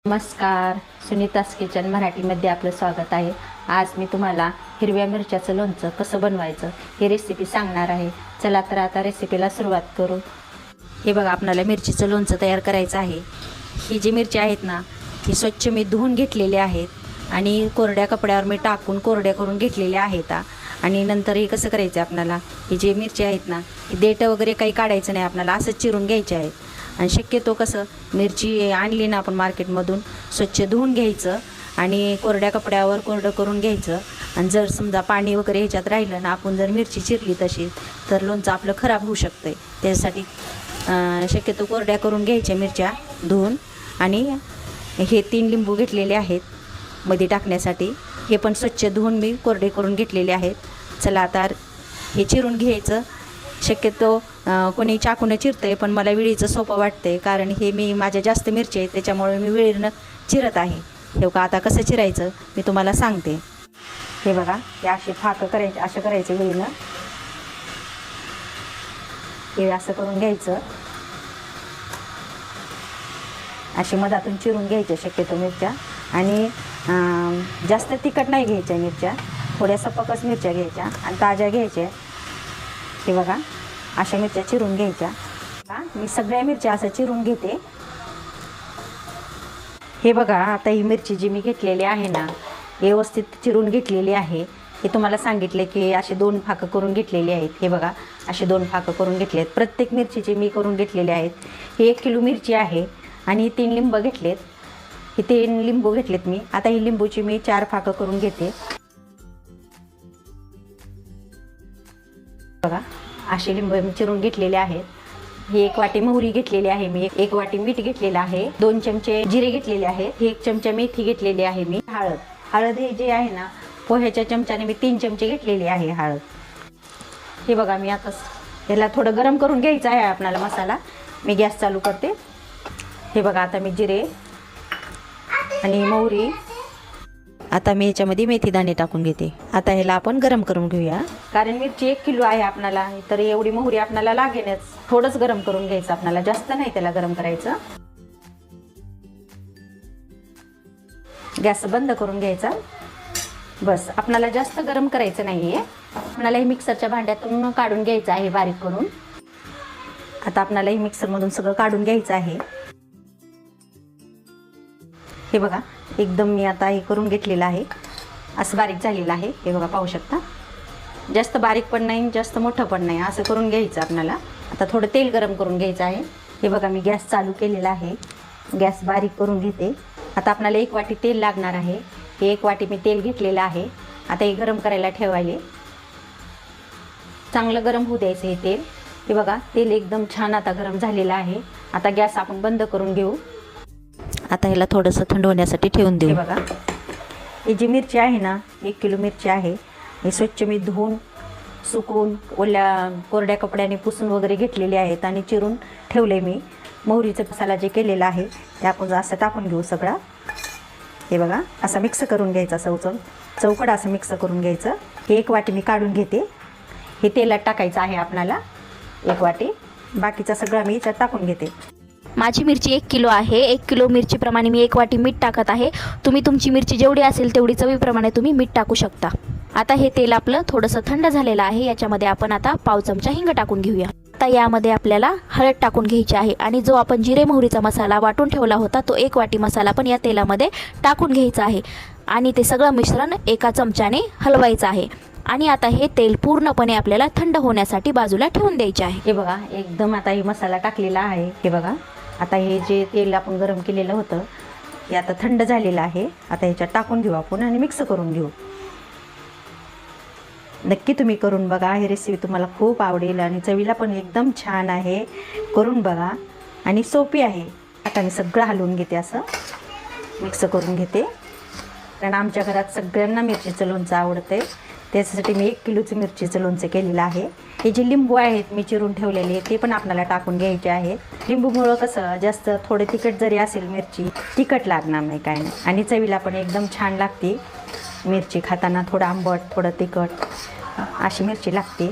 नमस्कार, सुनीताज किचन मराठीमध्ये आपलं स्वागत आहे। आज मी तुम्हाला हिरव्या मिरच्याचं लोणचं कसं बनवायचं ही रेसिपी सांगणार आहे। चला तर आता रेसिपीला सुरुवात करू। हे बघा, आपल्याला मिरचीचं लोणचं तयार करायचं आहे। ही जी मिरची आहेत ना, ही स्वच्छ मी धुवून घेतलेली आहेत आणि कोरड्या कपड्यावर मी टाकून कोरड्या करून घेतलेल्या आहेत। आणि नंतर हे कसं करायचं आपल्याला, ही जी मिरची आहेत ना, ही देठ वगैरे काही काढायचं नाही, आपल्याला असंच चिरून घ्यायचे आहेत। आणि शक्यतो कसं मिरची आणली ना आपण मार्केटमधून, स्वच्छ धुवून घ्यायचं आणि कोरड्या कपड्यावर कोरडं करून घ्यायचं। आणि जर समजा पाणी वगैरे ह्याच्यात राहिलं ना, आपण जर मिरची चिरली तशी, तर लोणचं आपलं खराब होऊ शकतं। त्यासाठी शक्यतो कोरड्या करून घ्यायच्या मिरच्या धुवून। आणि हे 3 लिंबू घेतलेले आहेत मध्ये टाकण्यासाठी, हे पण स्वच्छ धुवून मी कोरडे करून घेतलेले आहेत। चला आता हे चिरून घ्यायचं। शक्यतो कोणी चाकून चिरतंय, पण मला विळीचं सोपं वाटतंय, कारण हे मी माझ्या जास्त मिरची आहेत त्याच्यामुळे मी विळीनं चिरत आहे। हे का आता कसं चिरायचं मी तुम्हाला सांगते। हे बघा, हे असे फाकं करायचे, असं करायचं विळीनं, हे असं करून घ्यायचं। अशी मधातून चिरून घ्यायच्या शक्यतो मिरच्या। आणि जास्त तिखट नाही घ्यायच्या मिरच्या, थोड्या सपकच मिरच्या घ्यायच्या आणि ताज्या घ्यायच्या। हे बघा, अशा मिरच्या चिरून घ्यायच्या। मी सगळ्या मिरच्या असं चिरून घेते। हे बघा, आता ही मिरची जी मी घेतलेली आहे ना, व्यवस्थित चिरून घेतलेली आहे। हे तुम्हाला सांगितले की असे 2 फाकं करून घेतलेले आहेत। हे बघा, असे 2 फाकं करून घेतले आहेत। प्रत्येक मिरचीचे मी करून घेतलेले आहेत। हे 1 किलो मिरची आहे आणि 3 लिंब घेतलेत। हे 3 लिंबू घेतलेत मी। आता ही लिंबूची मी 4 फाकं करून घेते। बघा, असे लिंब मी चिरून घेतलेले आहेत। ही 1 वाटी मोहरी घेतलेली आहे मी, 1 वाटी मीठ घेतलेलं आहे, 2 चमचे जिरे घेतलेले आहेत, 1 चमचा मेथी घेतलेली आहे मी। हळद हे जे आहे ना, पोह्याच्या चमच्याने मी 3 चमचे घेतलेली आहे हळद। हे बघा, मी आता याला थोडं गरम करून घ्यायचं आहे आपल्याला मसाला। मी गॅस चालू करते। हे बघा, आता मी जिरे आणि मोहरी, आता मी याच्यामध्ये मेथी दाणे टाकून घेते। आता ह्याला आपण गरम करून घेऊया, कारण मिरची 1 किलो आहे आपल्याला, तर एवढी मोहरी आपल्याला लागेलच। थोडंच गरम करून घ्यायचं आपल्याला, जास्त नाही त्याला गरम करायचं। गॅस बंद करून घ्यायचा बस, आपल्याला जास्त गरम करायचं नाहीये। आपल्याला हे मिक्सरच्या भांड्यातून काढून घ्यायचं आहे बारीक करून। आता आपल्याला हे मिक्सरमधून सगळं काढून घ्यायचं आहे। हे बघा, एकदम मी आता हे करून घेतलेलं आहे, असं बारीक झालेलं आहे। हे बघा, पाहू शकता, जास्त बारीक पण नाही जास्त मोठं पण नाही, असं करून घ्यायचं आपल्याला। आता थोडं तेल गरम करून घ्यायचं आहे। हे बघा, मी गॅस चालू केलेला आहे, गॅस बारीक करून घेते। आता आपल्याला 1 वाटी तेल लागणार आहे। हे 1 वाटी मी तेल घेतलेलं आहे। आता हे गरम करायला ठेवायले, चांगलं गरम होऊ द्यायचं हे तेल। हे बघा, तेल एकदम छान आता गरम झालेलं आहे। आता गॅस आपण बंद करून घेऊ। आता ह्याला थोडंसं थंड होण्यासाठी ठेवून देऊ। बघा, ही जी मिरची आहे ना, 1 किलो मिरची आहे, ही स्वच्छ मी धुवून सुकवून ओल्या कोरड्या कपड्याने पुसून वगैरे घेतलेली आहेत आणि चिरून ठेवले मी। मोहरीचा मसाला जे केलेला आहे ते आपण असं टाकून घेऊ सगळा। हे बघा, असं मिक्स करून घ्यायचं, चौकड असं मिक्स करून घ्यायचं। हे 1 वाटी मी काढून घेते। हे तेलात टाकायचं आहे आपल्याला 1 वाटी, बाकीचा सगळा मी याच्यात टाकून घेते। माझी मिरची 1 किलो आहे। 1 किलो मिरचीप्रमाणे मी 1 वाटी मीठ टाकत आहे। तुम्ही तुमची मिरची जेवढी असेल तेवढी चवीप्रमाणे तुम्ही मीठ टाकू शकता। आता हे तेल आपलं थोडंसं थंड झालेलं आहे, याच्यामध्ये आपण आता पाव चमचा हिंग टाकून घेऊया। आता यामध्ये आपल्याला हळद टाकून घ्यायची आहे आणि जो आपण जिरे मोहरीचा मसाला वाटून ठेवला होता तो 1 वाटी मसाला पण या तेलामध्ये टाकून घ्यायचा आहे आणि ते सगळं मिश्रण एका चमच्याने हलवायचं आहे। आणि आता हे तेल पूर्णपणे आपल्याला थंड होण्यासाठी बाजूला ठेवून द्यायचे आहे। हे बघा, एकदम आता हे मसाला टाकलेला आहे। हे बघा, आता हे जे तेल आपण गरम केलेलं होतं हे आता थंड झालेलं आहे। आता ह्याच्यात टाकून घेऊ आपण आणि मिक्स करून घेऊ। नक्की तुम्ही करून बघा, ही रेसिपी तुम्हाला खूप आवडेल आणि चवीला पण एकदम छान आहे। करून बघा आणि सोपी आहे। आता मी सगळं हलवून घेते, असं मिक्स करून घेते, कारण आमच्या घरात सगळ्यांना मिरचीचं लोणचं आवडते। त्याच्यासाठी मी 1 किलोचं मिरचीचं लोणचं केलेलं आहे। हे जे लिंबू आहेत मी चिरून ठेवलेले ते पण आपल्याला टाकून घ्यायचे आहेत। लिंबूमुळं कसं जास्त थोडे तिखट जरी असेल मिरची, तिखट लागणार नाही, काय नाही, आणि चवीला पण एकदम छान लागते। मिरची खाताना थोडं आंबट थोडं तिखट अशी मिरची लागते।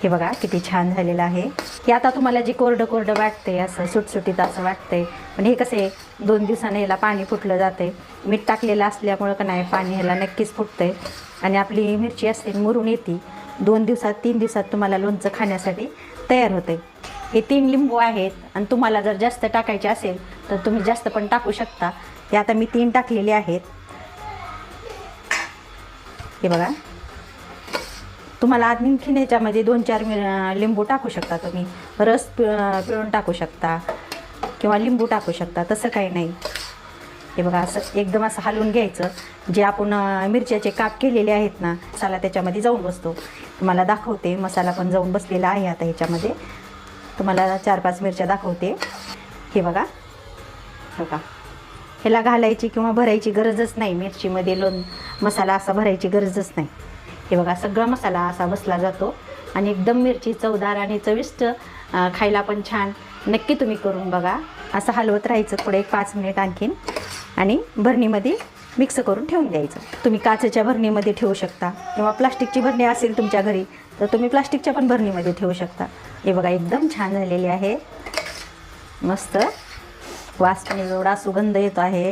हे बघा किती छान झालेलं आहे। हे आता तुम्हाला जे कोरडं कोरडं वाटते, असं सुटसुटीत असं वाटतंय, पण हे कसे 2 दिवसाने ह्याला पाणी फुटलं जाते. मीठ टाकलेलं असल्यामुळं का नाही पाणी ह्याला नक्कीच फुटतंय आणि आपली मिरची असते मुरून येते. 2 दिवसात 3 दिवसात तुम्हाला लोणचं खाण्यासाठी तयार होते. हे 3 लिंबू आहेत आणि तुम्हाला जर जास्त टाकायचे असेल तर तुम्ही जास्त पण टाकू शकता. हे आता मी 3 टाकलेले आहेत. हे बघा, तुम्हाला आणखीन ह्याच्यामध्ये 2-4 लिंबू टाकू शकता. तुम्ही रस पिळून टाकू शकता किंवा लिंबू टाकू शकता, तसं काही नाही. हे बघा, असं एकदम असं हलवून घ्यायचं. जे आपण मिरच्याचे काप केलेले आहेत ना, मसाला त्याच्यामध्ये जाऊन बसतो. तुम्हाला दाखवते, मसाला पण जाऊन बसलेला आहे. आता ह्याच्यामध्ये तुम्हाला 4-5 मिरच्या दाखवते. हे बघा, ह्याला घालायची किंवा भरायची गरजच नाही. मिरचीमध्ये मसाला असा भरायची गरजच नाही. हे बघा, सगळा मसाला असा बसला जातो आणि एकदम मिरची चवदार आणि चविष्ट, खायला पण छान. नक्की तुम्ही करून बघा. असं हलवत राहायचं थोडं 1-5 मिनिट आणखीन आणि भरणीमध्ये मिक्स करून ठेवून द्यायचं. तुम्ही काचेच्या भरणीमध्ये ठेवू शकता किंवा प्लास्टिकची भरणी असेल तुमच्या घरी तर तुम्ही प्लास्टिकच्या पण भरणीमध्ये ठेवू शकता. हे बघा, एकदम छान झालेली आहे. मस्त वास पण एवढा सुगंध येतो आहे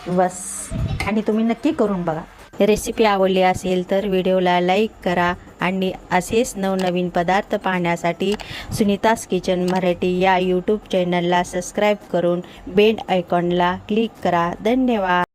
बस. आणि तुम्ही नक्की करून बघा. रेसिपी आवडली असेल तर व्हिडिओला लाईक करा आणि असेच नवनवीन पदार्थ पाहण्यासाठी सुनीताज किचन मराठी या यूट्यूब चॅनलला सबस्क्राईब करून बेल आयकॉनला क्लिक करा. धन्यवाद.